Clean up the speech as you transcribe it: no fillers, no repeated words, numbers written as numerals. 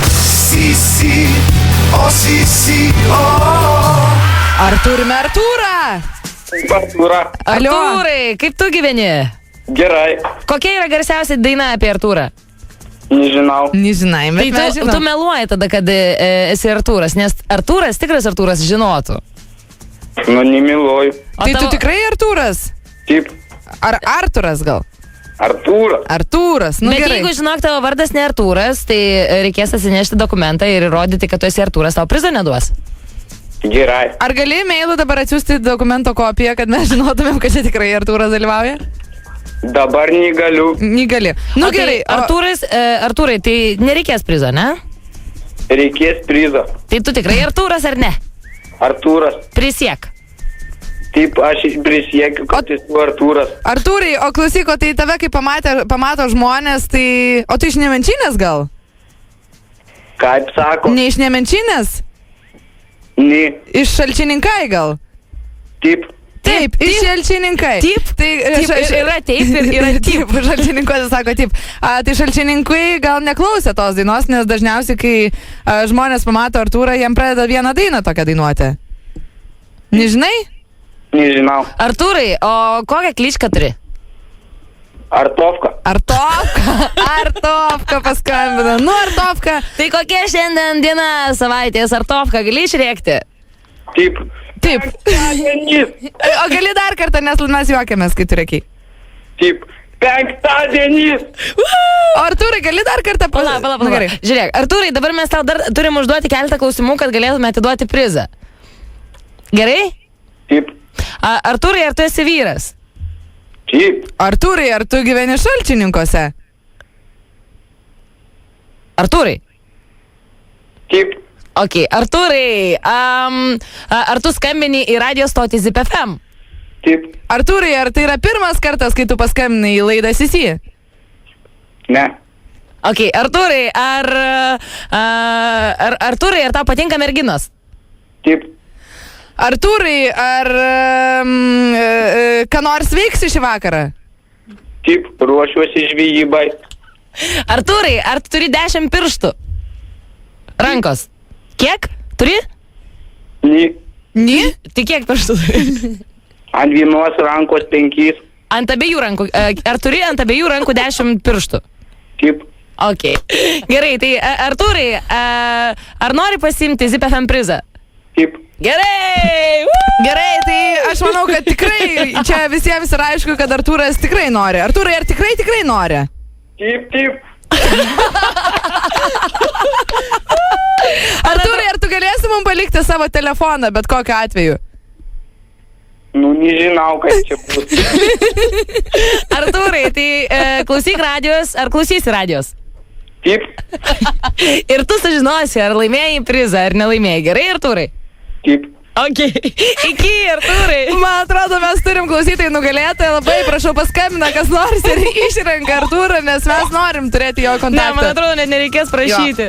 Sisi, o Sisi, o. Ar turime Artūrą? Artūrą. Alio. Artūrai, kaip tu gyveni? Gerai. Kokia yra garsiausia daina apie Artūrą? Nežinau. Nežinai, bet Tai mes tu žinom. meluoji tada, kad esi Artūras, nes Artūras, tikras Artūras žinotų. Nu, nemiluoju. O Tai tu tavo- tikrai Artūras? Taip. Ar Artūras gal? Artūrą. Artūras, nu Bet gerai. jeigu žinok, tavo vardas ne Artūras, tai reikės atsinešti dokumentą ir įrodyti, kad tu esi Artūras, tau prizo neduos. Gerai. Ar gali mailu dabar atsiųsti dokumento kopiją, kad mes žinotumėm, kad čia tikrai Artūras dalyvauja? Dabar negaliu. Negali. Nu O tai gerai. Artūrai, tai nereikės prizo, ne? Reikės prizo. Tai tu tikrai Artūras ar ne? Artūras. Prisiek. Taip, aš prisiekiu, kad esu Artūras. Artūrai, o klausyk, o tai tave, kai pamato žmonės, tai... O tu iš Nemenčinės gal? Kaip sako? Ne iš Nemenčinės? Ne. Iš Šalčininkai gal? Taip. Taip, iš Šalčininkai. Taip, Tai yra taip ir yra taip. Taip, Šalčininkuose sako taip. Tai Šalčininkai gal neklausė tos dainos, nes dažniausiai, kai žmonės pamato Artūrą, jiem pradeda vieną dainą tokią dainuoti. Nežinai? Nežinau. Artūrai, o kokią kličką turi? Artovka. Artovka paskambina. Nu, Artovka. Tai kokia šiandien diena savaitės Artovka, gali išrėkti? Taip. Taip. Penktadienis. O gali dar kartą, nes mes juokiamės, kai tu reikiai. Taip. Penktadienis. O Artūrai, gali dar kartą Pala. Nu, gerai. Žiūrėk, Artūrai, dabar mes tau dar turim užduoti keletą klausimų, kad galėtume atiduoti prizą. Gerai? Taip. Artūrai, ar tu esi vyras? Taip. Artūrai, ar tu gyveni Šalčininkose? Artūrai? Taip. Ok, Artūrai, ar tu skambini į radio stotį Zip FM? Taip. Artūrai, ar tai yra pirmas kartas, kai tu paskambinai į laidą Sisi? Ne. Ok, Artūrai, Artūrai, ar tau patinka merginos? Taip. Artūrai, ar ką nors veiksi šį vakarą? Taip. Ruošiuosi žvejybai. Artūrai, ar tu turi 10 pirštų? Rankos. Kiek? Turi? Ne. Ni? Tai kiek pirštų turi? Ant vienos rankos 5. Ant abiejų rankų. Ar turi ant abiejų rankų 10 pirštų? Taip. Ok. Gerai, tai Artūrai, ar nori pasiimti Zip FM prizą? Taip. Gerai! Gerai, tai aš manau, kad tikrai čia visiems yra aišku, kad Artūras tikrai nori. Artūrai, ar tikrai nori? Taip, taip. Artūrai, ar tu galėsi mums palikti savo telefoną, bet kokiu atveju? Nu, nežinau, kaip čia bus. Artūrai, tai klausyk radijos, ar klausysi radijos? Taip. Ir tu sužinosi, ar laimėjai prizą, ar nelaimėjai. Gerai, Artūrai? Taip. Ok. Iki, Artūrai. Man atrodo, mes turim klausytojų nugalėtoją. Labai prašau, paskambina, kas nors ir išrenka Artūrą, nes mes norim turėti jo Ne, kontaktą. man atrodo, net nereikės prašyti.